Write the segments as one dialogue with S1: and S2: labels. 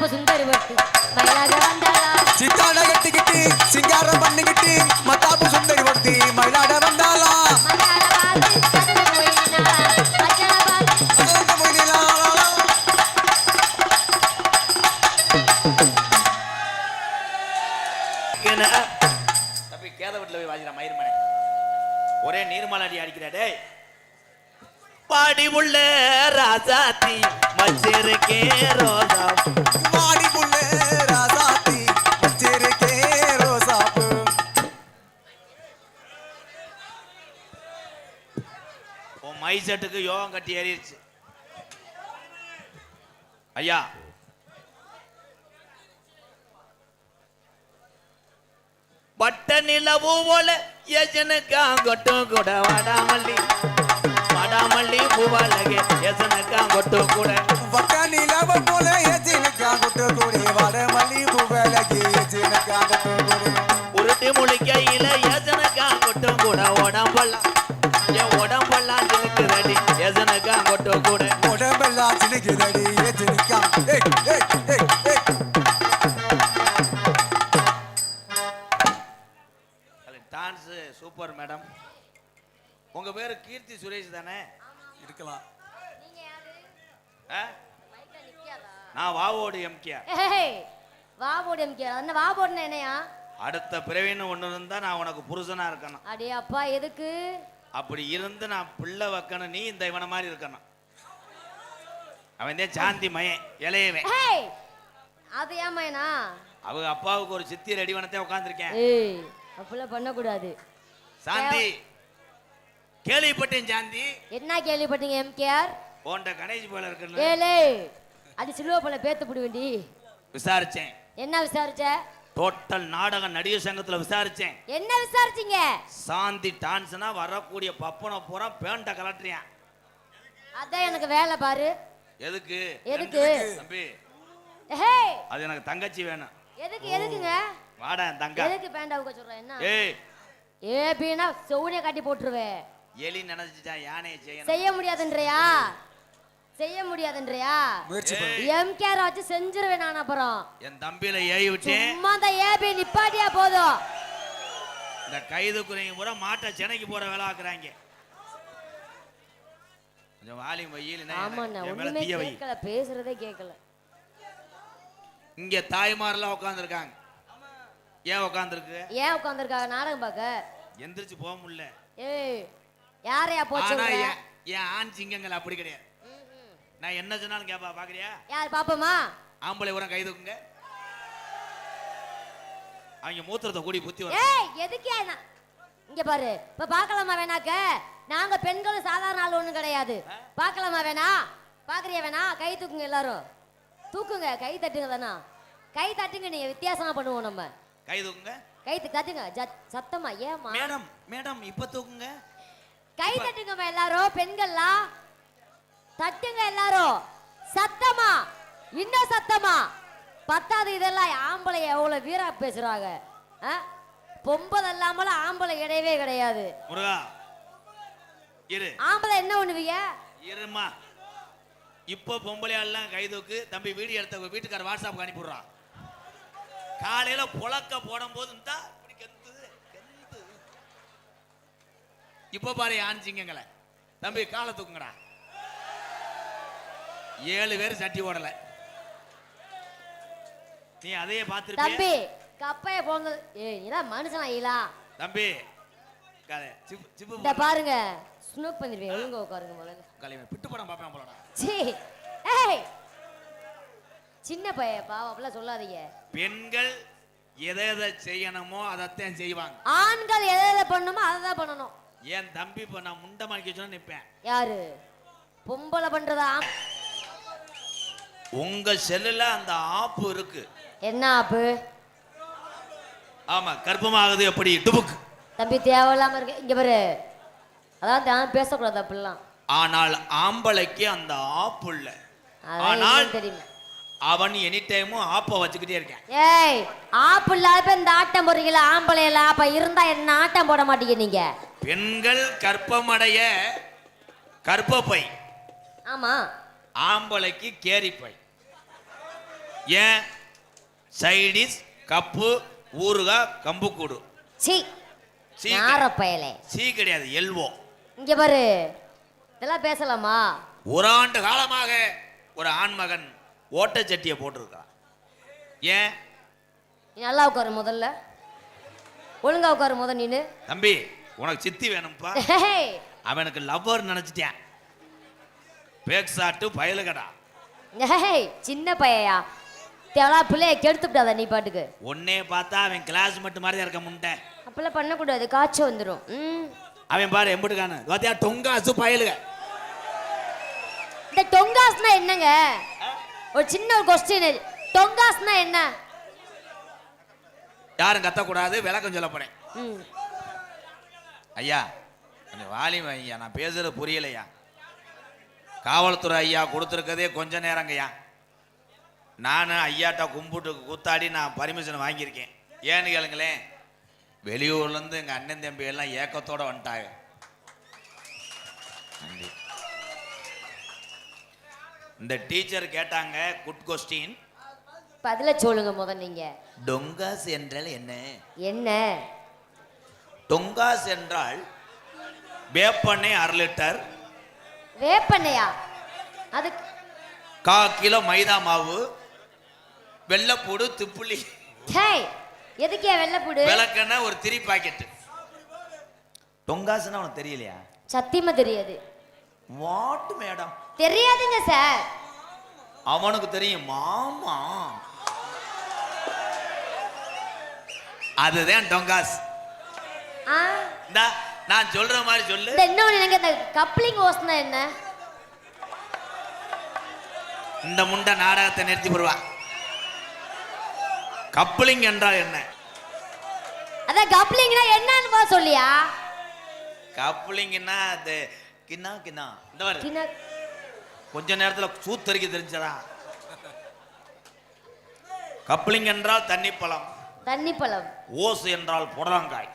S1: மத்தாப்பு சுந்தரி ஒருத்தி மயிலாக வந்தாளா
S2: சித்தாட கட்டிக்கிட்டு சிங்காரம் பண்ணிக்கிட்டு மத்தாப்பு சுந்தரி ஒருத்தி மயிலாட வந்தாளா
S3: ஒரே நீர்மலடி அடிக்கிறாடே பாடி உள்ள ராசாத்தி மச்சிருக்கே ரோசா
S2: பாடி உள்ள ராசாத்தி மச்சிருக்கே ரோசாப்பு
S3: உன் மைசெட்டுக்கு யோகம் கட்டி ஏறிடுச்சு ஐயா. பட்ட நிலவு போல எசனுக்காங்கொட்டு கூட வடாமல்லி வடாமல்லி பூவாலகே எசனுக்காங்கொட்டு கூட
S2: பட்ட நிலவு போல எசனுக்காங்கொட்டு கூட வடாமல்லி பூவாலகே எசனுக்காங்கொட்டு கூட
S3: உருட்டி முழிக்கையில எசனுக்காங்கொட்டு கூட உடம்பெல்லாம் என் உடம்பெல்லாம் சினுக்குதடி எசனுக்காங்கொட்டு கூட
S2: உடம்பெல்லாம் சினுக்குதடி எசனுக்காங்க
S3: டான்ஸ் சூப்பர் மேடம். உங்க பேரு கீர்த்தி சுரேஷ் தானே?
S2: இருக்கலாம்.
S3: நான் வாவோடு எம்கே.
S1: வாவோடு எம்கே என்ன வாவோடுனா என்னையா?
S3: அடுத்த பிறவின்னு ஒண்ணு இருந்தா நான் உனக்கு புருஷனா இருக்கணும்.
S1: அடே அப்பா எதுக்கு?
S3: அப்படி இருந்து நான் பிள்ளை வைக்கணும். நீ இந்த இவன மாதிரி இருக்கணும். அவன் தான் சாந்தி மயன் இளையவன்.
S1: அது ஏன் மயனா?
S3: அவங்க அப்பாவுக்கு ஒரு சித்தி ரெடிவனத்தை உட்காந்துருக்கேன்.
S1: அப்படிலாம் பண்ணக்கூடாது.
S3: சாந்தி கேள்விப்பட்டேன். சாந்தி
S1: என்ன கேள்விப்பட்டீங்க? எம்கேஆர்
S3: போன்ற கணேஷ் போல இருக்கு.
S1: ஏலே அது சிலுவை போல பேத்து புடுவேண்டி.
S3: விசாரிச்சேன்.
S1: என்ன விசாரிச்ச?
S3: டோட்டல் நாடக நடிகர் சங்கத்துல விசாரிச்சேன்.
S1: என்ன விசாரிச்சீங்க?
S3: சாந்தி டான்ஸ்னா வரக்கூடிய பப்பனை பூரா பேண்ட கலட்டுறியான்.
S1: அதான் எனக்கு வேலை பாரு.
S3: எதுக்கு?
S1: எதுக்கு
S3: தம்பி? அது எனக்கு தங்கச்சி வேணும்.
S1: எதுக்கு? எதுக்குங்க?
S3: வாடா தங்க.
S1: எதுக்கு பேண்டா உக்க சொல்ற? என்ன
S3: ஏய்
S1: ஏபினா சௌனிய காட்டி போட்டுருவே.
S3: எலி நினைச்சா யானையை செய்யணும்.
S1: செய்ய முடியாதுன்றியா? செய்ய முடியாதுன்றியா? எம்கேஆர் வச்சு செஞ்சிருவேன் நான். அப்புறம்
S3: என் தம்பியில ஏறி விட்டேன்.
S1: சும்மா அந்த ஏபி நிப்பாட்டியா போதும்.
S3: இந்த கைது குறைங்க பூரா மாட்டை சென்னைக்கு போற வேலை ஆக்குறாங்க. கொஞ்சம் வாலியும் வெயில்.
S1: ஆமா நான் ஒண்ணுமே கேட்கல. பேசுறதே கேட்கல.
S3: இங்க தாய்மாரெல்லாம் உட்கார்ந்துருக்காங்க. ஏன் உட்கார்ந்துருக்கு?
S1: ஏன் உட்கார்ந்துருக்காங்க? நாடகம் பார்க்க.
S3: எந்திரிச்சு போக முடியல.
S1: ஏய் யாரையா போச்சு?
S3: ஏன் ஆண் சிங்கங்கள் அப்படி கிடையாது. நான் என்ன சொன்னாலும் கேப்பா. பாக்குறியா?
S1: யார் பாப்போமா?
S3: ஆம்பளை உரம் கை தூக்குங்க. அவங்க மூத்திரத்தை கூடி புத்தி வர.
S1: ஏய் எதுக்கு? இங்க பாரு. இப்ப பார்க்கலாமா வேணாக்க? நாங்க பெண்களும் சாதாரண ஆள் ஒண்ணும் கிடையாது. பார்க்கலாமா வேணா? பாக்குறியா வேணா? கை தூக்குங்க எல்லாரும். தூக்குங்க. கை தட்டுங்க தானா? கை தட்டுங்க. நீங்க வித்தியாசமா பண்ணுவோம் நம்ம.
S3: கை தூக்குங்க.
S1: கை தட்டுங்க சத்தமா. ஏமா
S3: மேடம் மேடம் இப்ப தூக்குங்க.
S1: கை தட்டுங்க எல்லாரும். பெண்கள்லாம் தட்டுங்க எல்லாரும். சத்தமா. இன்னும் சத்தமா. பத்தாவது இதெல்லாம் ஆம்பளை எவ்வளவு வீரா பேசுறாங்க. பொம்பளை இல்லாமல ஆம்பளை கிடையவே கிடையாது.
S3: முருகா இரு.
S1: ஆம்பளை என்ன பண்ணுவீங்க?
S3: இருமா. இப்போ பொம்பளை எல்லாம் கை தூக்கு. தம்பி வீடியோ எடுத்த வீட்டுக்கார வாட்ஸ்அப் அனுப்பிடுறான். காலையில புழக்க போடும் போது இப்ப பாரு ஆண் சிங்கங்களை. தம்பி காலை தூக்குங்கடா. 7 பேர் சட்டி ஓடல. நீ அதையே பார்த்திருப்ப.
S1: தம்பி கப்பைய போனது. ஏய் நீதான் மனுஷனா இல்லா? தம்பி இத பாருங்க. ஸ்னூப் பண்ணிடுவேன். ஒழுங்கா உட்காருங்க முதல்ல.
S3: கலைவன் பிட்டு படம் பாப்பேன் போலடா.
S1: சீ ஏய் சின்ன பையன் பாவம் அப்படிலாம் சொல்லாதீங்க.
S3: பெண்கள் எதை எதை செய்யணுமோ அதைத்தான் செய்வாங்க.
S1: ஆண்கள் எதை எதை பண்ணணுமோ அதை தான் பண்ணணும்.
S3: என் தம்பி இப்ப நான் முண்டை மாணிக்க சொன்னா நிப்பேன்.
S1: யாரு? பொம்பளை பண்றதா?
S3: உங்க செல்லுல அந்த ஆப்பு இருக்கு.
S1: என்ன ஆப்பு?
S3: ஆமா கர்ப்பமாகுது எப்படி டுபுக்.
S1: தம்பி தேவையில்லாம இருக்கு. இங்க பாரு. அதான் நான் பேசக்கூடாது அப்படிலாம்.
S3: ஆனால் ஆம்பளைக்கு அந்த ஆப்பு இல்ல. ஆனால்
S1: தெரியும்.
S3: அவன் எனி டைமும் ஆப்ப வச்சுக்கிட்டே இருக்கேன்.
S1: ஏய் ஆப்பு இல்லாத இந்த ஆட்டம் போடுறீங்களா? ஆம்பளை எல்லாம் அப்ப இருந்தா என்ன ஆட்டம் போட மாட்டீங்க நீங்க?
S3: பெண்கள் கர்ப்பமடைய கர்ப்பப்பை.
S1: ஆமா.
S3: ஆம்பளைக்கு கேரிப்பை. ஏன் சைடிஸ் கப்பு ஊறுகாய் கம்புக்கூடு
S1: சீ
S3: சீ
S1: யார பயலே
S3: சீ கிடையாது எல்வோ.
S1: இங்க பாரு இதெல்லாம் பேசலாமா?
S3: ஒரு ஆண்டு காலமாக ஒரு ஆண்மகன் ஓட்டச்சட்டியை போட்டிருக்கான். ஏன்?
S1: நீ நல்லா உட்காரு முதல்ல, ஒழுங்கா உட்காரு முத நீனு.
S3: தம்பி உனக்கு சித்தி வேணும்ப்பா.
S1: ஹேய்,
S3: அவனுக்கு லவ்வர் நினைச்சிட்டேன். பேக் சாட்டு பயலுகடா.
S1: ஹேய், சின்ன பையா தேவலா பிள்ளைய கெடுத்துட்டாத நீ பாட்டுக்கு.
S3: ஒன்னே பார்த்தா அவன் கிளாஸ் மட்டும் மாதிரி இருக்க முட்டை.
S1: அப்பெல்லாம் பண்ணக்கூடாது, காய்ச்ச வந்துடும்.
S3: அவன் பாரு எம்பிட்டுக்கானு பாத்தியா டொங்காசு பயலுக.
S1: இந்த டொங்காஸ்னா என்னங்க? ஒரு சின்ன ஒரு கொஸ்டின், டொங்காஸ்னா என்ன?
S3: யாரும் கத்தக்கூடாது, விளக்கம் சொல்ல போறேன்.
S1: ம்.
S3: ஐயா கொஞ்சம் வாலிம் ஐயா, நான் பேசுறது புரியலையா? காவல்துறை ஐயா கொடுத்துருக்கதே கொஞ்ச நேரங்கய்யா. நான் ஐயாட்ட கும்பிட்டு கூத்தாடி நான் பர்மிஷன் வாங்கியிருக்கேன். ஏன்னு கேளுங்களேன், வெளியூர்லேருந்து எங்கள் அண்ணன் தம்பி எல்லாம் ஏக்கத்தோடு வந்துட்டாங்க. இந்த டீச்சர் கேட்டாங்க குட் கொஸ்டின்,
S1: பதில சொல்லுங்க முத நீங்க.
S3: டொங்காஸ் என்றால் என்ன?
S1: என்ன
S3: டொங்காஸ் என்றால் வேப்பெண்ணெய் 1/2 லிட்டர்,
S1: வேப்பண்ணையா? அது
S3: 1/4 கிலோ மைதா மாவு, வெள்ளைப்பூடு, திப்புளி,
S1: ஹேய் எதுக்கே வெள்ளைப்பூடு,
S3: விளக்கெண்ணெய் ஒரு 3 பாக்கெட். டொங்காஸ்னா உனக்கு தெரியலையா?
S1: சத்தியமா தெரியாது.
S3: What madam?
S1: தெரியாதுங்க சார்.
S3: அவனுக்கு தெரியும் மாமா, அதுதான் டொங்காஸ். நான் சொல்ற மாதிரி சொல்லு.
S1: இன்னொன்னு எனக்கு இந்த கப்ளிங் ஓஸ்னா என்ன?
S3: இந்த முண்டை நாடகத்தை நிறுத்தி போடுவா. கப்ளிங் என்றால் என்ன?
S1: அதான் கப்ளிங்னா என்னன்னு சொல்லியா?
S3: கப்ளிங்னா அது கிண்ணா கிண்ணா இந்த மாதிரி
S1: கிண
S3: கொஞ்ச நேரத்துல சூத்தரிக்க தெரிஞ்சதா? கப்ளிங் என்றால் தண்ணிப்பழம்,
S1: தண்ணிப்பழம்.
S3: ஓசு என்றால் புடலங்காய்.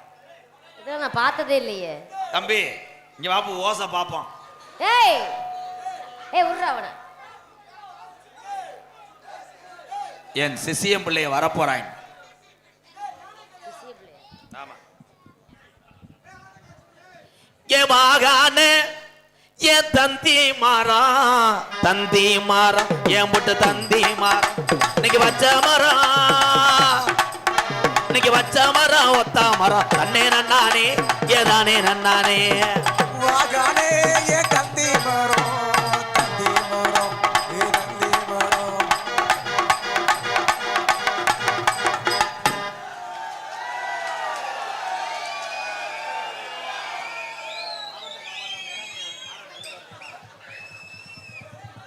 S1: இதெல்லாம் நான் பார்த்ததே இல்லையே.
S3: தம்பி இங்க பாப்பு ஓசை பாப்போம்.
S1: ஏய் ஏய் உர்றா அவன.
S3: என் சிசியம் பிள்ளைய வரப்போறாங்க. ஆமா. ஏ மகானே ஏன் தந்தி மாறா, தந்தி மாறா, ஏன் முட்டு தந்தி மாறா, இன்னைக்கு வச்ச மரம், இன்னைக்கு வச்ச மரம் ஒத்தா மரம், தன்னே நன்னானே ஏதானே நன்னானே.
S2: வாகானே ஏ கந்தி மரம், கந்தி மரம், ஏ கந்தி மரம்.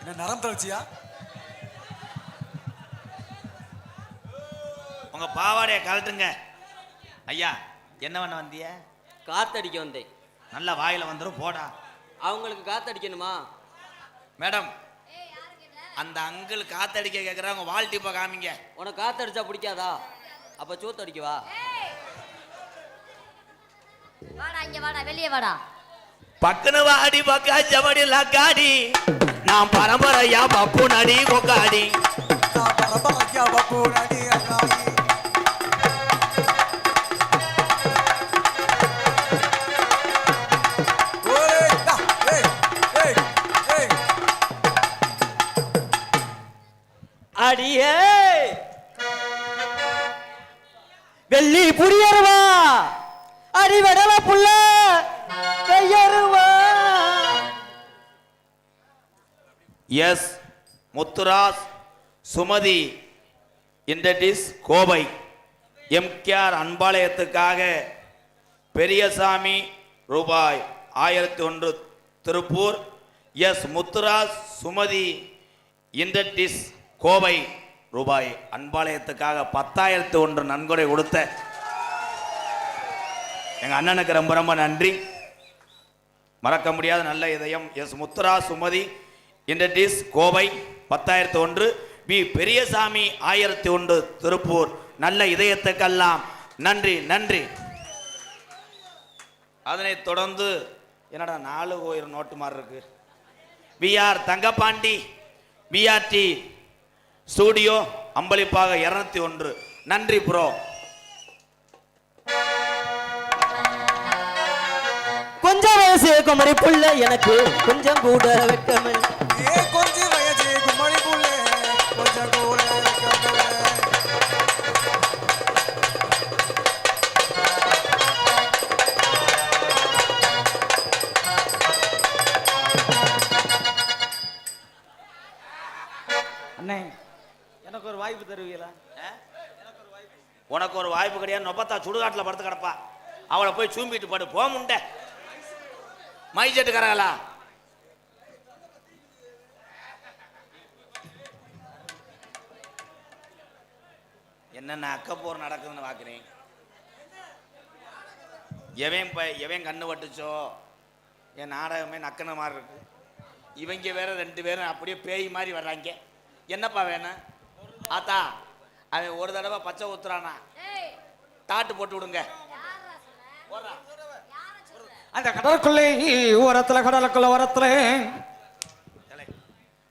S2: என்ன நரம் தளர்ச்சியா?
S3: உங்க பாவாடைய கழட்டுங்க. ஐயா என்ன பண்ண வந்திய?
S4: காத்தடிக்க வந்தேன்.
S3: நல்ல வாயில வந்துரும் போடா.
S4: அவங்களுக்கு காத்தடிக்கணுமா?
S3: மேடம் அந்த அங்கிள் காத்தடிக்க கேக்குறாங்க, வால் டிப்ப காமிங்க.
S4: உனக்கு காத்தடிச்சா பிடிக்காதா? அப்ப சோத்தடிக்கவா?
S1: வாடா இங்க வாடா, வெளியே வாடா.
S3: பக்கன வாடி பக்கா ஜவடி லக்காடி, நான் பரம்பரையா பப்பு நடி கொக்காடி.
S2: நான் பரபரக்கியா பப்பு நடி அண்ணாடி. ஓய் டா ஏய் ஏய் ஏய்
S4: அடியே வெள்ளி புரியருவா, அடி வெடல புள்ள கையருவா.
S3: எஸ் முத்துராஸ் சுமதி இண்டடிஸ் கோவை எம்கேஆர் அன்பாலயத்துக்காக பெரியசாமி ரூபாய் 1001 திருப்பூர். எஸ் முத்துராஸ் சுமதி இண்டடிஸ் கோவை ரூபாய் அன்பாலயத்துக்காக 10,001 நன்கொடை கொடுத்த எங்க அண்ணனுக்கு ரொம்ப ரொம்ப நன்றி. மறக்க முடியாத நல்ல இதயம். எஸ் முத்துராஸ் சுமதி இண்டடிஸ் கோவை 10,001. வி பெரியசாமி 1001 திருப்பூர். நல்ல இதயத்துக்கெல்லாம் நன்றி நன்றி. அதனைத் தொடர்ந்து என்னடா 4 நோட்டு மாதிரி இருக்கு. V R Thangapandi, PRT studio அம்பளிப்பாக 201. நன்றி ப்ரோ.
S4: கொஞ்சம் வயசு குமரி புள்ள எனக்கு கொஞ்சம் கூட வெக்கமில்லை.
S2: கொஞ்சம் வயசு குமரி புள்ள கொஞ்சம் கூட வெக்கமில்லை.
S5: அண்ணே எனக்கு ஒரு வாய்ப்பு தருவீங்களா?
S3: உனக்கு ஒரு வாய்ப்பு கிடையாது. நொப்பத்தா சுடுகாட்டில் படுத்து கிடப்பா. அவளை போய் சூம்பிட்டு படு. போ முண்டை மைஜெட்டுக்காரங்களா. என்னென்ன அக்கப்போர் நடக்குதுன்னு பார்க்குறேன். எவன் கண்ணு வட்டுச்சோ என் நாடகமே நக்கன மாதிரி இருக்கு. இவங்க வேற 2 பேரும் அப்படியே பேய் மாதிரி வர்றாங்க. என்னப்பா வேணும்? ஆத்தா அவன் ஒரு தடவை பச்சை ஊத்துறானா தாட்டு போட்டு விடுங்க.
S5: அந்த கடலுக்குள்ளே ஓரத்துல கடலுக்குள்ள ஓரத்துல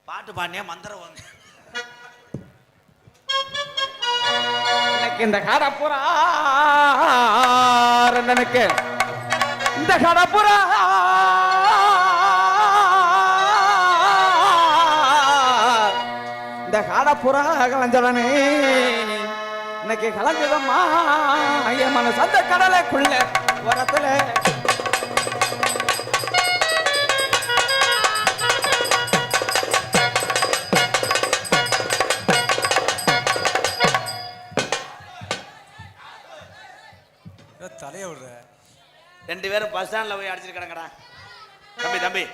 S3: பாட்டு பாடினே மந்திரம் வாங்க.
S5: எனக்கு இந்த கடப்புறா எனக்கு இந்த கடப்புறா இந்த கடப்புறா கலஞ்சலனே இன்னைக்கு கலங்குதம்மா என் மனசு அந்த கடலைக்குள்ள ஓரத்துல.
S2: தலைய விடுற
S3: 2 பேரும் பஸ் ஸ்டாண்ட்ல போய் அடிச்சிட்டு கிடங்கடா. தம்பி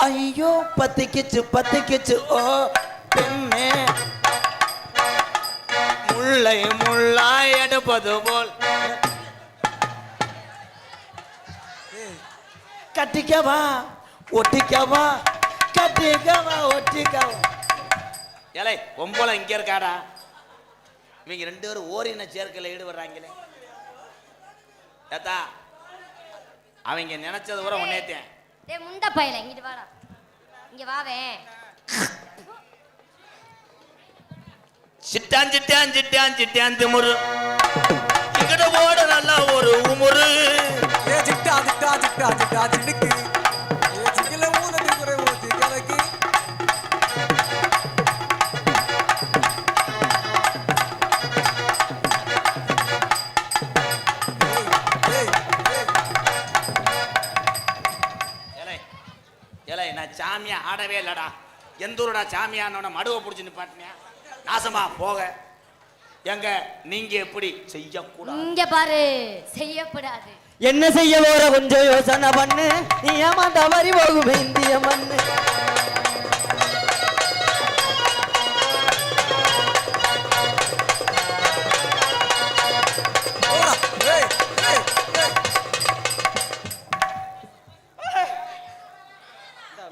S4: ஐயோ பத்திக்கிச்சு ஓ பெண்ணே
S3: முல்லை முள்ளாய் எடுப்பது போல்
S4: கட்டிக்கவா ஒட்டிக்கவா கட்டிக்கவா ஒட்டிக்கவா.
S3: ஏலே பொம்பளை இங்க இருக்காடா. இவங்க 2 பேரும் ஓரின சேர்க்கையில் ஈடுபடுறாங்களே. ஏத்தா அவங்க நினைச்சது கூட ஒன்னேத்தேன்.
S1: டேய் முண்டை பையல இங்கிட்டு வாடா. இங்க வாவே.
S3: சிட்டான் திமுரு இங்கட ஓட நல்லா ஒரு உமுரு.
S2: சிட்டா சிட்டா சிட்டா சிட்டா சிட்டுக்கு சிக்கல ஊதடி குறை ஊத்தி கலக்கி.
S3: ஏலே நான் சாமியா ஆடவே இல்லடா. எந்த ஊருடா சாமியானோட மடுவை பிடிச்சி நிப்பாட்டினியா? நாசமா போக. எங்க நீங்க எப்படி செய்யக்கூடாது?
S1: இங்க பாரு செய்யப்படாது.
S4: என்ன செய்ய போற கொஞ்சம் யோசனை பண்ணு. நீ ஏமாந்த மாதிரி போகும் இந்திய மண்ணு.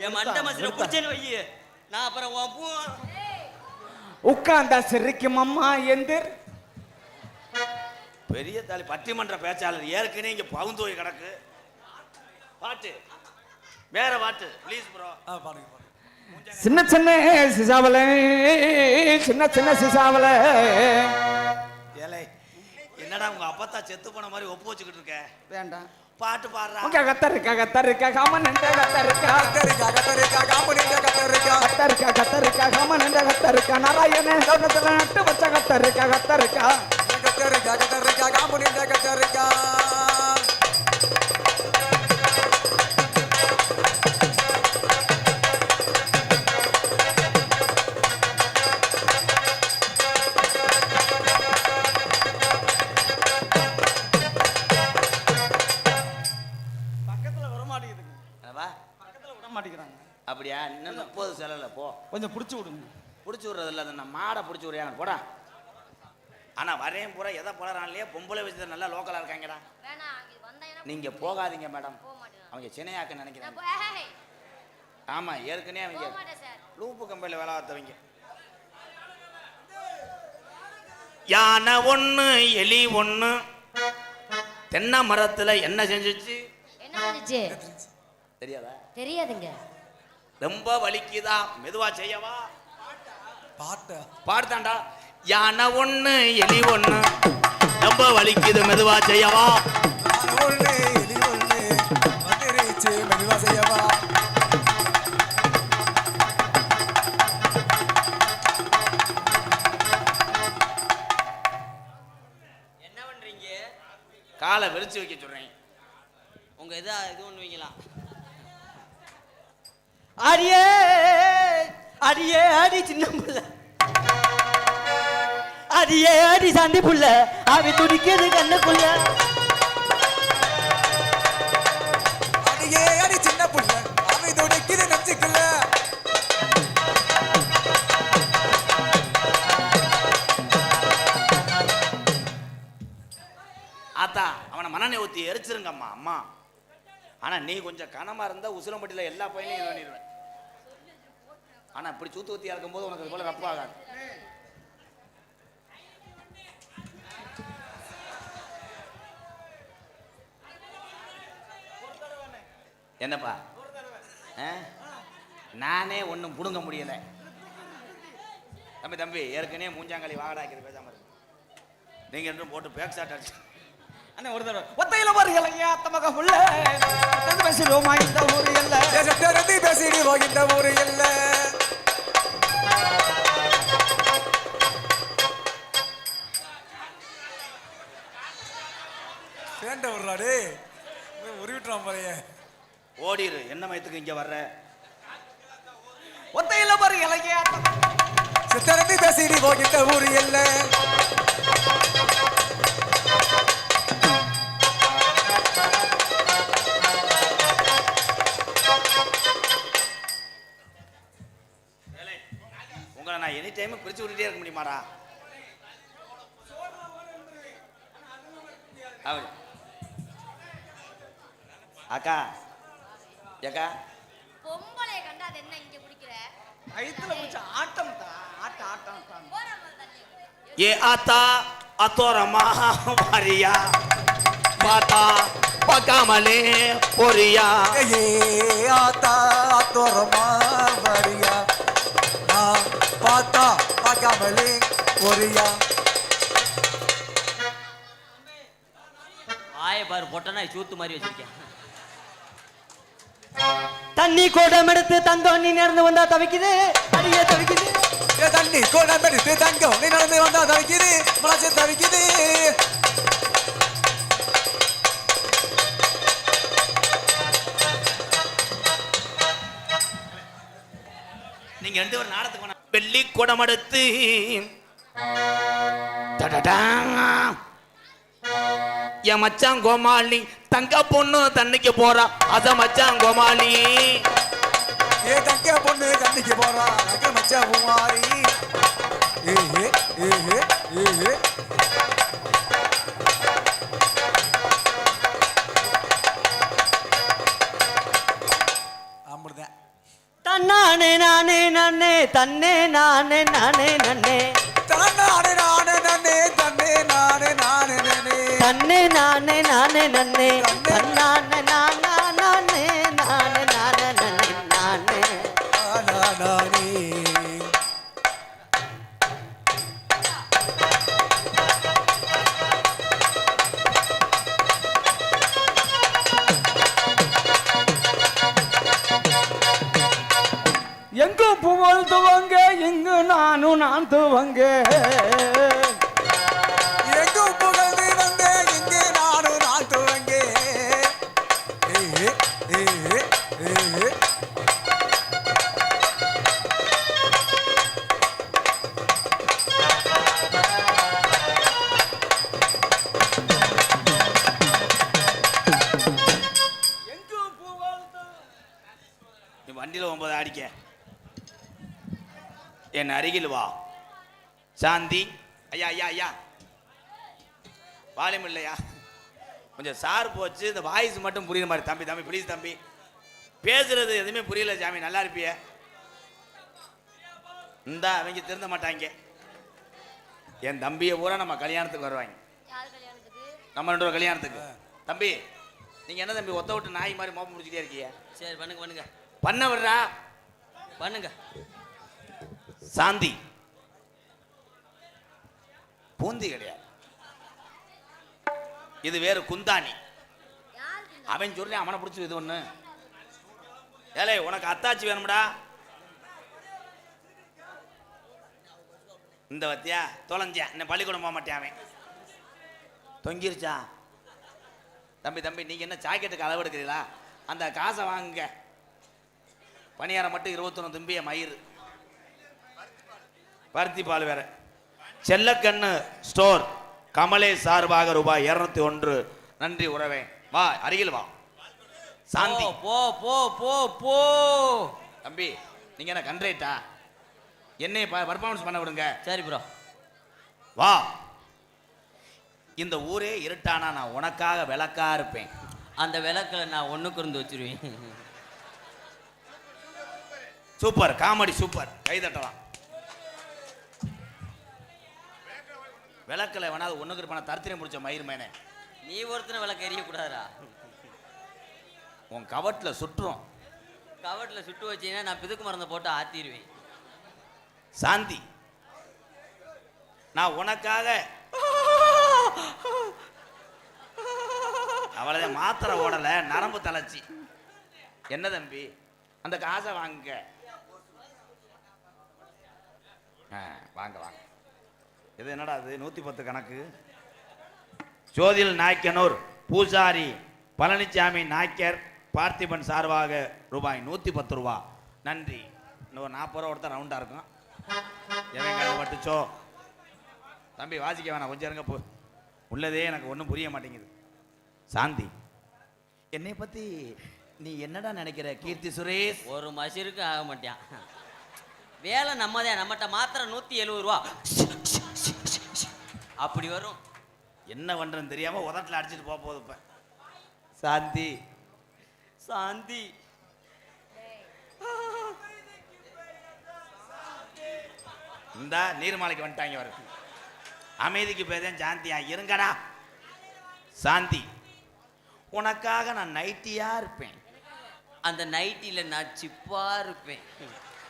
S4: என் மண்டை மசில குடிச்சேன்னு வையே நான் அப்புறம்
S5: உட்கார்ந்தா சிரிக்கும் அம்மா எந்திர்.
S3: பெரிய தாலி பட்டிமன்ற பேச்சாளர் ஏற்கனவே இங்க பவுந்தோய் கிடக்கு. பாட்டு வேற பாட்டு ப்ளீஸ் ப்ரோ.
S2: பாருங்க
S5: சின்ன சின்ன சிசாவல சின்ன சின்ன சிசாவல.
S3: ஏலே என்னடா உங்க அப்பத்தா செத்து போன மாதிரி ஒப்பு வச்சுக்கிட்டு இருக்க?
S5: வேண்டாம்
S3: பாட்டு பாடுறா.
S5: கத்தரிக்கா காமன் கத்தரிக்கா நாராயணன் கவனத்துல நட்டு வச்ச கத்தரிக்கா.
S3: அப்படியா? இன்னும் 30 செலவுல போ.
S5: கொஞ்சம் பிடிச்சி விடுங்க.
S3: பிடிச்சி விடுறது இல்லை, அந்த மாடை பிடிச்சி விடுறாங்க போடா. ஆனா வரேன் பூரா எதை போறான்லையே பொம்பளை வச்சு நல்லா லோக்கலா இருக்காங்கடா. நீங்க போகாதீங்க மேடம். அவங்க சின்னையாக்க நினைக்கிறேன். ஆமா ஏற்கனவே அவங்க லூப்பு கம்பெனியில் வேலை பார்த்தவங்க. யானை 1 எலி 1 தென்னை மரத்துல என்ன செஞ்சுச்சு?
S1: என்ன செஞ்சுச்சு
S3: தெரியாதா?
S1: தெரியாதுங்க.
S3: ரொம்ப வலிக்குதா மெதுவா செய்யவா
S2: பாட்டு
S3: பாடுதாண்டா யானை ஒண்ணு எலி ஒண்ணு ரொம்ப வலிக்குது மெதுவா செய்யவா
S2: ஒண்ணு எலி ஒண்ணு வந்துருச்சு மெதுவா செய்யவா
S4: என்ன பண்றீங்க?
S3: காலை விரிச்சு வைக்க சொல்றேன்.
S4: உங்க இது ஒண்ணு வைக்கலாம். அடியே அடியே அடி சின்ன புள்ள, அடியே அடி சந்தி புள்ள, அவ துடிக்கிறது கண்ணுக்குள்ள.
S2: அடியே அடி சின்ன புள்ள அவை துடிக்குது நெஞ்சுக்குள்ள.
S3: ஆத்தா அவனை மனநே ஊத்தி எரிச்சிருங்கம்மா அம்மா. ஆனா நீ கொஞ்சம் கனமா இருந்தா உசிலம்பட்டியில எல்லா பையனையும் இது பண்ணிடுவேன். ஆனா இப்படி சூத்து ஊத்தியா இருக்கும் போது உனக்கு இது போல ரப்பாகாது. என்னப்பா நானே ஒன்றும் புடுங்க முடியல. தம்பி ஏற்கனவே மூஞ்சாங்காலி வாகடாக்கிறது பேசாம இருக்கு. நீங்க ரெண்டும் போட்டு பேக் ஷாட் அடிச்சு
S5: அண்ணே ஒரு தடவை ஒத்தையில வருகலையா தமக புள்ள பேசிடுவோமா இந்த ஊரு இல்ல
S2: தேசத்திலிருந்து பேசிடு போகின்ற ஊரு இல்ல. வேண்ட விடுறாடே உருவிட்டுறான் பாருங்க.
S3: ஓடிரு. என்ன மயத்துக்கு இங்க வர்ற?
S5: ஒத்தையில வருகலையா
S2: சித்தரந்து பேசிடு போகின்ற ஊரு இல்ல.
S3: உங்களை நான் எனி டைம் பிரிச்சு விட்டுட்டே இருக்க முடியுமாடா? அக்கா ஏக்கா
S1: பொம்பளை கண்டா அது என்ன இங்க குடிக்கிற?
S5: வயித்துல முடிச்ச ஆட்டம் ஆட்டம்
S3: ஏ ஆத்தா அத்தோரமா வாரியா பாத்தா பார்க்காமலே போறியா?
S2: ஏ ஆத்தா தோரமா வரியா நான் பார்த்தா பார்க்காமலே ஒரியா.
S4: ஆய பாரு பொட்டனா சூத்து மாதிரி வச்சிருக்கேன். தண்ணி கோடம் எடுத்து தந்தோம் நீ நடந்து வந்தா தவிக்குது, அடியே தவிக்குது.
S2: தண்ணி கோடம் எடுத்து தங்கம் நீ நடந்து வந்தா தவிக்குது, மனசு தவிக்குது.
S3: நீங்க ரெண்டு பேரும் நாடத்துக்கு வேணா. வெள்ளி குடம் எடுத்து என் மச்சான் கோமாளி தங்க பொண்ணு தண்ணிக்கு போறா. அத மச்சான் கோமாளி
S2: ஏ தங்க பொண்ணு தண்ணிக்கு போறா நக மச்சா குமாரி. ஏஹே ஏஹே ஏஹே அமிர்தம்
S4: தன்னானே நானே நானே தன்னே நானே நானே நன்னே
S2: தன்னானே நானே நன்னே தன்னே நானே நானே நன்னே
S4: தன்னே நானே நானே நன்னே தன்னானே நானே நானே நானே நானே நன்னே நானே.
S2: நானே
S5: எங்கு புகழ் துவங்க இங்கு நான் துவங்க
S2: எங்கும் புகழ்ந்து வந்தே இங்கே நானும் நான் துவங்கே. ஏஹே ஏஹே ஏஹே
S5: எங்கு புகழ்
S3: நீ வண்டியில 9 அடிக்க என் அருகில் வா. சாந்தி ஐயா ஐயா ஐயா வாலியம் இல்லையா? கொஞ்சம் சார் போச்சு. இந்த வாய்ஸ் மட்டும் புரியுற மாதிரி. தம்பி ப்ளீஸ் தம்பி. பேசுறது எதுவுமே புரியல சாமி. நல்லா இருப்பிய? இந்தா அவங்க திருந்த மாட்டாங்க. என் தம்பியை பூரா நம்ம கல்யாணத்துக்கு வருவாங்க.
S1: யார் கல்யாணத்துக்கு?
S3: நம்ம 2 கல்யாணத்துக்கு. தம்பி நீங்க என்ன தம்பி ஒத்த விட்டு நாய் மாதிரி மோப்பம் முடிச்சுட்டே இருக்கீங்க?
S4: சரி பண்ணுங்க பண்ணுங்க.
S3: பண்ண விடுறா.
S4: பண்ணுங்க.
S3: சாந்தி பூந்தி கிடையாது, இது வேறு குந்தாணி. அவன் சொல்றேன், அவனை பிடிச்சி இது ஒண்ணு. ஏலே உனக்கு அத்தாச்சி வேணும்டா, இந்த வத்தியா தொலைஞ்சேன், இன்னும் பள்ளிக்கூடம் போக மாட்டேன். அவன் தொங்கிருச்சா? தம்பி தம்பி, நீங்க என்ன ஜாக்கெட்டுக்கு அளவு எடுக்கிறீங்களா? அந்த காசை வாங்குங்க. பணியாரம் மட்டும் 21 தும்பிய மயிறு, பருத்தி பால் வேற. செல்லக்கண்ணு ஸ்டோர் கமலே சார்பாக ரூபாய் 201. நன்றி உறவே. வா அருகில் வா. சாந்தி
S4: போ போ போ போ.
S3: தம்பி நீங்க என்ன கண்ட்ரேட்டா? என்னைய பர்ஃபார்மன்ஸ் பண்ண விடுங்க.
S4: சரி ப்ரோ.
S3: வா. இந்த ஊரே இருட்டானா நான் உனக்காக விளக்கா இருப்பேன்.
S4: அந்த விளக்கில் நான் ஒண்ணுக்கு இருந்து வச்சிருவேன்.
S3: சூப்பர் காமெடி, சூப்பர், கை தட்டலாம். விளக்கில் வேணாது ஒண்ணுக்கு இருப்பான தரித்திரம் முடிச்ச மயிர் மேனே.
S4: நீ ஒருத்தனை விளக்கு எரியக்கூடாதா?
S3: உன் கவட்டில் சுற்றுறோம்.
S4: கவட்டில் சுட்டு வச்சீங்கன்னா நான் பிதுக்கு மருந்தை போட்டு ஆத்திடுவேன்.
S3: சாந்தி நான் உனக்காக அவளை மாத்திரை ஓடல, நரம்பு தளர்ச்சி. என்ன தம்பி அந்த காசை வாங்க. வாங்க வாங்க. இது என்னடா அது 110 கணக்கு. ஜோதில் நாய்க்கனூர் பூசாரி பழனிசாமி நாய்க்கர் பார்த்திபன் சார்பாக ரூபாய் 110 ரூபா. நன்றி. இன்னொரு 40 ரூபா கொடுத்தா ரவுண்டா இருக்கும். எவங்க பட்டுச்சோ தம்பி, வாசிக்க வேணாம், கொஞ்சம் இருங்க. போ உள்ளதே எனக்கு ஒன்றும் புரிய மாட்டேங்குது. சாந்தி என்னை பத்தி நீ என்னடா நினைக்கிற? கீர்த்தி சுரேஷ்
S4: ஒரு மசிருக்கு ஆக மாட்டான். வேலை நம்மதான், நம்மகிட்ட மாத்திரை 170 ரூபா அப்படி வரும்.
S3: என்ன பண்றேன்னு தெரியாம உதட்டில் அடிச்சுட்டு போக போகுது இப்ப. சாந்தி
S4: சாந்தி
S3: இந்த நீர்மாலைக்கு வந்துட்டாங்க. வர அமைதிக்கு பேதேன் சாந்தியா இருங்கடா. சாந்தி உனக்காக நான் நைட்டியா இருப்பேன்.
S4: அந்த நைட்டில நான் சிப்பா இருப்பேன்.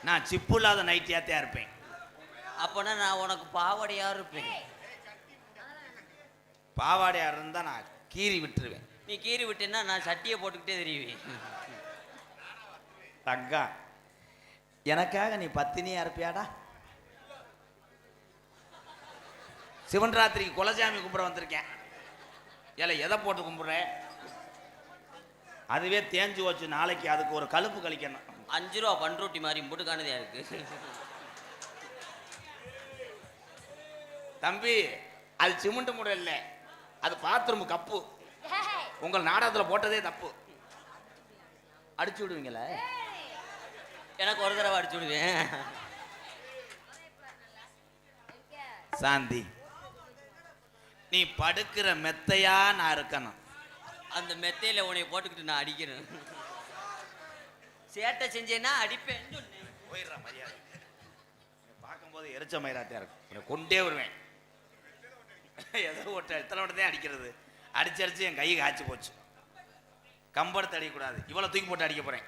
S3: நான் சிப்பு இல்லாத நைட்டியாத்தான் இருப்பேன்.
S4: அப்பனா நான் உனக்கு பாவாடையா இருப்பேன்.
S3: பாவாடையா இருந்தா நான் கீறி விட்டுருவேன்.
S4: நீ கீறி விட்டேன்னா நான் சட்டியை போட்டுக்கிட்டே தெரியுவேன்.
S3: தங்கா எனக்காக நீ பத்தினியா இருப்பியாடா? சிவன் ராத்திரிக்கு குலசாமி கும்பிட வந்திருக்கேன். ஏல எதை போட்டு கும்பிடுறேன்? அதுவே தேஞ்சு வச்சு, நாளைக்கு அதுக்கு ஒரு கழுப்பு கழிக்கணும்.
S4: 5 ரூபா பண்ருட்டி மாதிரி முட்டுக்கானதா இருக்கு.
S3: தம்பி அது சிமெண்ட் முறை இல்லை, அது பாத்ரூம் கப்பு. உங்கள் நாடகத்தில் போட்டதே தப்பு. அடிச்சு விடுவீங்களே.
S4: எனக்கு ஒரு தடவை அடிச்சு விடுவேன்.
S3: சாந்தி நீ படுக்கிற மெத்தையா நான் இருக்கணும்.
S4: அந்த மெத்தையில உன்னை போட்டுக்கிட்டு நான் அடிக்கிறேன். சேட்டை செஞ்சேன்னா அடிப்பேன்.
S3: போயிடுற மரியாதை. பார்க்கும்போது எரிச்ச மயிராட்டியா இருக்கும், கொண்டே வருவேன். எதோ எத்தனை வட்டத்தையும் அடிக்கிறது. அடிச்சு அடிச்சு என் கை காய்ச்சி போச்சு. கம்பளத்தை அடிக்கக்கூடாது, இவ்வளோ தூக்கி போட்டு அடிக்க போறேன்.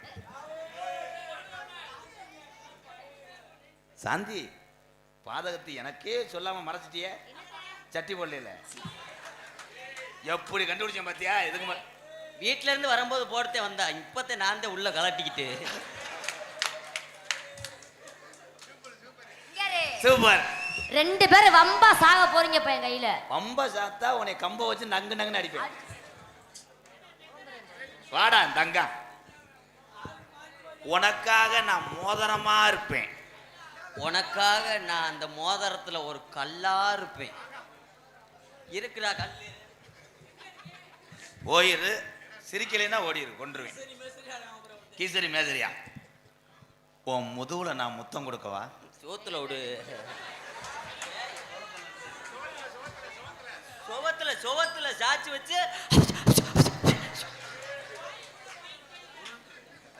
S3: சாந்தி பாதகத்தை எனக்கே சொல்லாம மறைச்சிட்டிய. சட்டி போடல எப்படி கண்டுபிடிச்சேன் பாத்தியா? எதுக்கு
S4: வீட்டுல இருந்து வரும்போது போடுத்தே வந்தா, இப்பத்தே நான் தான் உள்ள கலட்டிக்கிட்டு.
S3: சூப்பர்.
S1: 2 பேரும் வம்பா சாக போறீங்க இப்ப என் கையில.
S3: வம்ப சாத்தா உன்னை கம்ப வச்சு நங்கு நங்குன்னு அடிப்பேன். வாடா தங்கா, உனக்காக நான் மோதிரமா இருப்பேன்.
S4: உனக்காக நான் அந்த மோதிரத்துல ஒரு கல்லா இருப்பேன். இருக்குடா கல்லு.
S3: போயிரு, சிரிக்கலைன்னா ஓடிரு, கொன்றுவேன். கீசரி மேஜரியா உன் முதுகுல நான் முத்தம் கொடுக்கவா?
S4: சோத்துல விடு. சுவத்துல சாச்சி வச்சு.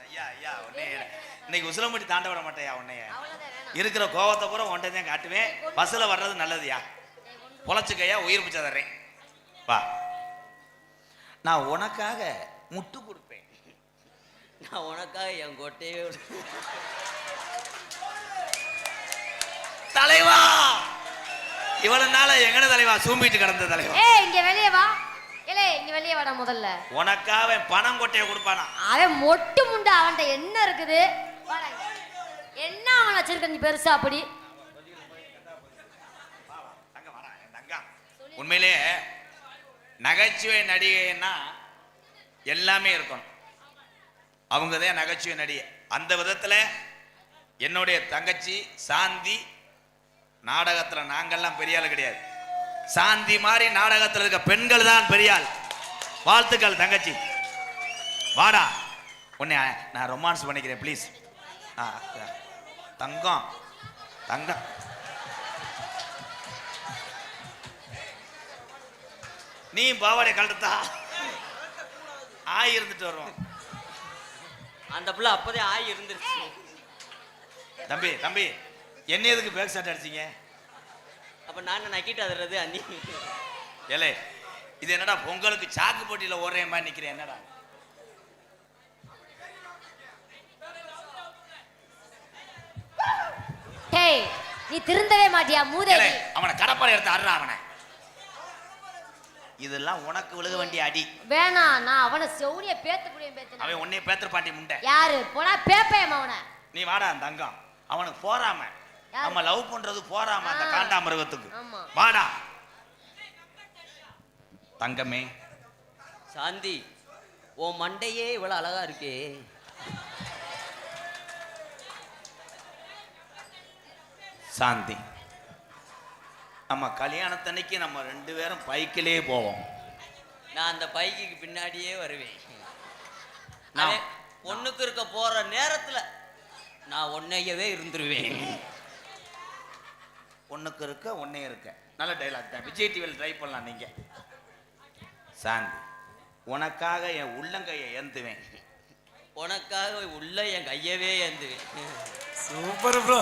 S3: ஐயா ஐயா உன்னைய இன்னைக்கு உசிலம்பட்டி தாண்ட விட மாட்டேயா. உன்னைய இருக்கிற கோவத்தை பூரா ஒன்றை தான் காட்டுவேன். பஸ்ல வர்றது நல்லதுயா. பொழைச்சுக்கையா, உயிர் பிச்சை தர்றேன். வா, நான் உனக்காக முட்டு கொடுப்பேன்.
S4: நான் உனக்காக என் கோட்டையே
S3: தலைவா இவ்வளவு நாள எங்கட தலைவா சூம்பிட்டு கிடந்த தலைவா.
S1: ஏய் இங்க வெளியே வா. ஏலே இங்க வெளியே வாடா முதல்ல.
S3: உனக்காக பணம் கொட்டையை கொடுப்பானா?
S1: அவன் மொட்டு முண்டை அவன்கிட்ட என்ன இருக்குது? வாடா இங்க. என்ன அவன் வச்சிருக்க நீ பெருசா அப்படி?
S3: உண்மையிலே நகைச்சுவை நடிகைன்னா எல்லாமே இருக்கணும். அவங்க தான் நகைச்சுவை நடிகை. அந்த விதத்துல என்னுடைய தங்கச்சி சாந்தி நாடகத்துல நாங்கெல்லாம் பெரிய ஆள் கிடையாது. சாந்தி மாதிரி நாடகத்துல இருக்க பெண்கள் தான் பெரிய ஆள். வாழ்த்துக்கள் தங்கச்சி. வாடா உன்னை நான் ரொமான்ஸ் பண்ணிக்கிறேன் ப்ளீஸ். தங்கம் தங்கம் நீ பாவாடை கழட்டா ஆய் இருந்துட்டு வருவோம்.
S4: அந்த பிள்ளை அப்போதே ஆய் இருந்துருச்சு.
S3: தம்பி தம்பி என்ன எதுக்கு பேக் ஷாட் அடிச்சீங்க?
S4: அப்ப நான் நக்கிட்டு அதுறது அண்ணி.
S3: ஏலே இது என்னடா பொங்கலுக்கு சாக்கு போட்டியில ஓடுற மாதிரி நிக்கிறேன் என்னடா?
S1: டேய் நீ திருந்தவே மாட்டியா மூதேவி?
S3: அவனை கடப்பாறை எடுத்து ஆடுறா அவனை. இதெல்லாம் உனக்கு விழுக வேண்டிய அடி.
S1: வேணாம் நான் அவனை செவுனிய பேத்து புடியும் பேத்து.
S3: அவன் உன்னைய பேத்துற பாட்டி முண்டை.
S1: யாரு போடா பேப்பேம் அவனை.
S3: நீ வாடா தங்கம். அவனுக்கு போறாம நம்ம லவ் பண்றது போறாம அந்த காண்டாமிருகத்துக்கு. வாடா தங்கமே.
S4: சாந்தி உன் மண்டையே இவ்வளவு அழகா இருக்கே.
S3: சாந்தி நம்ம கல்யாணத்தன்னைக்கு நம்ம 2 பேரும் பைக்கிலே போவோம்.
S4: நான் அந்த பைக்கு பின்னாடியே வருவேன். பொண்ணுக்கு இருக்க போற நேரத்துல நான் ஒன்னையவே இருந்துருவேன்.
S3: ஒண்ணுக்கு இருக்க ஒன்னே இருக்க நல்ல டைலாக் தான். விஜய் டிவியில் ட்ரை பண்ணலாம் நீங்க. சாந்தி உனக்காக என் உள்ளங்கையை ஏந்துவேன்.
S4: உனக்காக உள்ள என் கையவே ஏந்துவேன்.
S2: Super bro.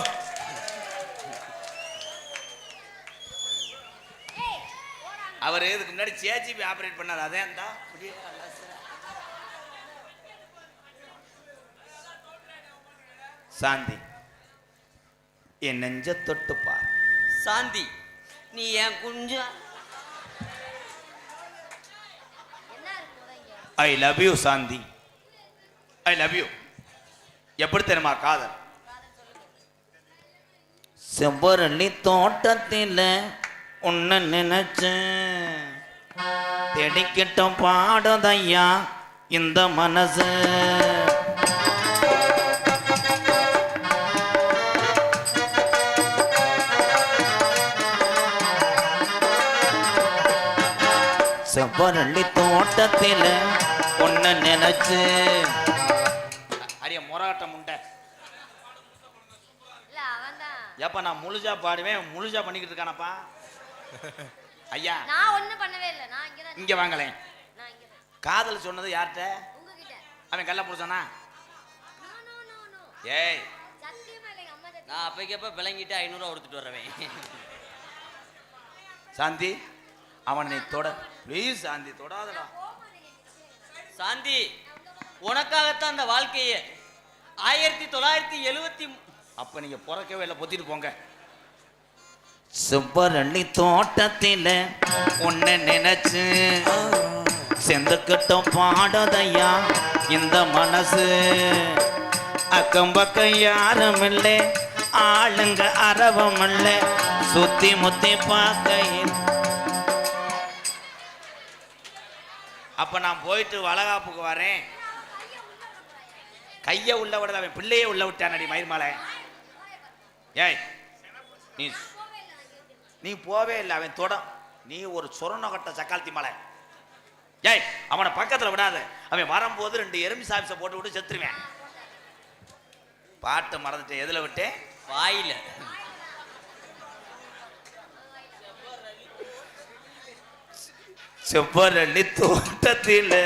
S3: அவர் இதுக்கு முன்னாடி சேஜிபி ஆபரேட் பண்ணார். அதே அந்த சாந்தி என் நெஞ்ச தொட்டு பார்.
S4: சாந்தி நீ என் குஞ்சா.
S3: I love you Shanti. I love you. எப்படி தெரியுமா காதல்? செவ்வரளி தோட்டத்தில் உன்னை நினைச்சேன் தெடிக்கிட்ட பாடுதையா இந்த மனசு. செவ்வரளி தோட்டத்தில் உன்னை நினைச்சு அரிய மொராட்டம் உண்ட. ஏப்பா நான் முழுஜா பாடுவேன் முழுஜா பண்ணிக்கிட்டு இருக்கானப்பா. ஐயா
S1: நான் ஒண்ணும் பண்ணவே இல்ல. நான் இங்க தான்.
S3: இங்க வாங்களேன்.
S1: நான் இங்க தான்.
S3: காதல் சொன்னது யார்கிட்ட?
S1: உங்ககிட்ட.
S3: அவன் கள்ள புடிச்சானா?
S1: No no no no.
S3: ஏய்
S1: சத்தியமா இல்ல அம்மா தான்.
S4: நான் அப்பைக்கப்ப விளங்கிட்டு 500 ரூபா கொடுத்துட்டு வரவேன்.
S3: சாந்தி அவனை தொட ப்ளீஸ். சாந்தி தொடாதடா.
S4: சாந்தி உனக்காகத்தான் அந்த வாழ்க்கையே 1970.
S3: அப்ப நீங்க பிறக்கவே இல்லை. பொத்திட்டு போங்க. செவ்வரளி தோட்டத்தில் உன்னை நினைச்சு செந்துக்கிட்ட பாடுதையா இந்த மனசு. அக்கம் பக்கம் யாரும் இல்லை ஆளுங்க அரவம் இல்லை சுத்தி முத்தி பார்க்கையில். அப்ப நான் போயிட்டு வளகாப்புக்கு வரேன். கைய உள்ள விட அவன் பிள்ளையே உள்ள விட்டானடி மயிர்மாலை. ஏய் நீ போவே இல்லை. அவன் தொட நீ ஒரு சொரண கட்ட சக்காலத்தி மலை. ஏய் அவனை பக்கத்துல விடாத. அவன் வரும்போது 2 எறும்பி சாப்பிச போட்டு விட்டு செத்துருவேன். பாட்டு மறந்துட்டேன். எதுல விட்டேன்?
S4: வாயில.
S3: செவ்வரளி தோட்டத்தில்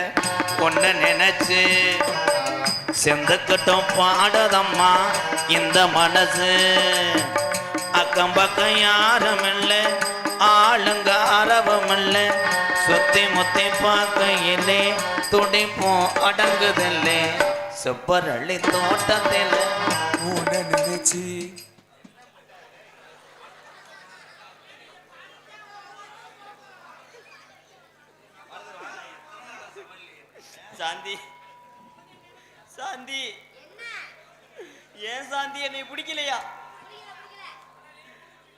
S3: ஒன்ன நினைச்சு செந்தக்கட்டும் பாடதம்மா இந்த மனசு. அக்கம் பக்கம் யாரும் இல்லை ஆளுங்க அரவம் இல்லை சுத்தி முத்தி பார்க்கையிலே துடிப்போம் அடங்குதில்லை செவ்வரளி தோட்டத்தில்
S2: உன்னை நினைச்சு
S5: சாந்தி சாந்தி ஏன் சாந்தி என்னை பிடிக்கலையா?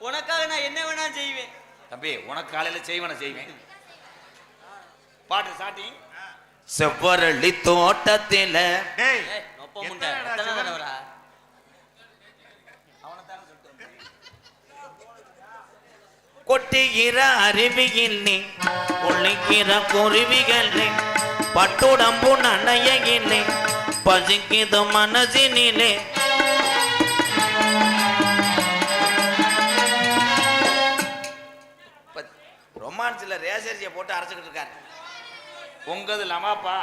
S5: உனக்காக நான் என்ன வேணா செய்வேன்.
S3: தம்பி உனக்கு காலையில செய்வேன் பாட்டு சாட்டி. செவ்வரளி தோட்டத்தில்
S6: டேய்
S5: நொப்ப முண்டை எத்தனை தடவைடா?
S3: கொட்டுகிற அருவியில்லை ஒழிக்கிற குருவிகளே பட்டுடம்பு நனையிலே பசிக்குது மனசினிலே. ரொமான்ஸ்ல ரேசரிசியை போட்டு அரைச்சுக்கிட்டு இருக்காரு. உங்கது லமாப்பா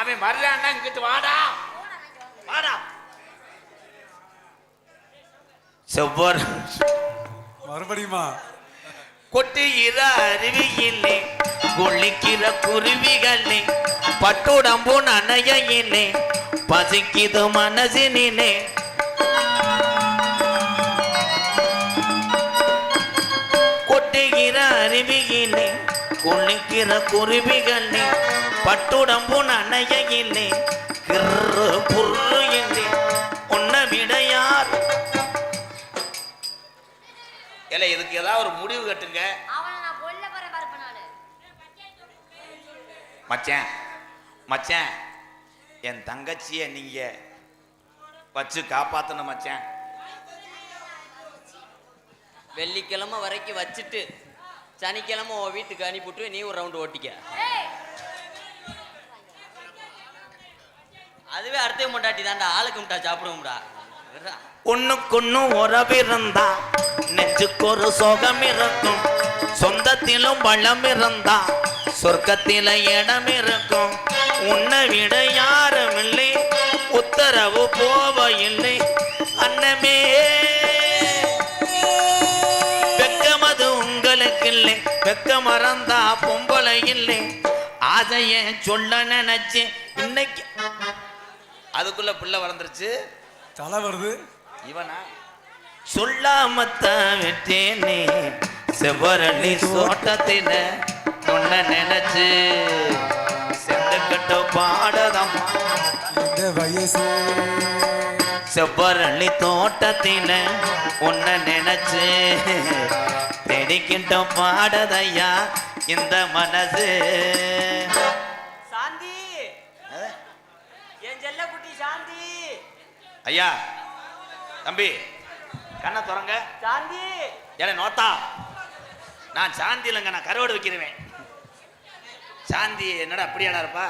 S3: அவன் வர்றான்னா இங்கிட்டு வாடா வாடா. செவ்வாய்
S2: மறுபடியுமா
S3: கொட்டுகிற அருவியிலே கொள்ளிக்கிற குருவிகளே பட்டுடம்பு நனையிலே பசிக்குது மனசினிலே. கொட்டுகிற அருவியிலே கொள்ளிக்கிற குருவிகளே பட்டுடம்பு நனையிலே கிரு புரு இல்லை உன்னை விட யார். இல்ல இதுக்கு ஏதாவது ஒரு முடிவு கட்டுங்க. மச்சான் மச்சான் என் தங்கச்சிய நீங்க வச்சு காப்பாத்தணும் மச்சான்.
S5: வெள்ளிக்கிழமை வரைக்கும் வச்சுட்டு சனிக்கிழமை உன் வீட்டுக்கு அனுப்பிவிட்டு நீ ஒரு ரவுண்டு ஓட்டிக்க. அதுவே அர்த்தம் முண்டாட்டி தாண்டா, ஆளுக்கு முட்டா சாப்பிடுவோம்டா.
S3: ஒண்ணுக்குன்னு உறவிருந்தா நெஞ்சுக்கு ஒரு சோகம் இருக்கும். சொந்தத்திலும் பலம் இருந்தா சொர்க்கத்தில இடம் இருக்கும். உன்னை விட யாரும் இல்லை உத்தரவு போவ இல்லை அன்னமே. வெக்கமது உங்களுக்கு இல்லை வெக்க மறந்தா பொம்பளை இல்லை. ஆசைய சொல்ல நினைச்சு இன்னைக்கு அதுக்குள்ள பிள்ளை வளர்ந்துருச்சு.
S2: தலை வருது
S3: இவனா சொல்லாமத்தான் விட்டேனே செவ்வரளி தோட்டத்தில உன்னை நினைச்சு செந்துக்கிட்ட பாடதம்மா.
S2: இந்த வயசு
S3: செவ்வரளி தோட்டத்தில உன்னை நினைச்சு தேடிக்கிட்ட பாடதையா இந்த மனசு.
S5: சாந்தி என் செல்ல குட்டி சாந்தி.
S3: ஐயா தம்பி கண்ணை திறங்க.
S5: சாந்தி
S3: ஏல நோத்தா நான் சாந்தி இல்லைங்க நான் கருவாடு வைக்கிறேன். சாந்தி என்னடா அப்படியாடா இருப்பா?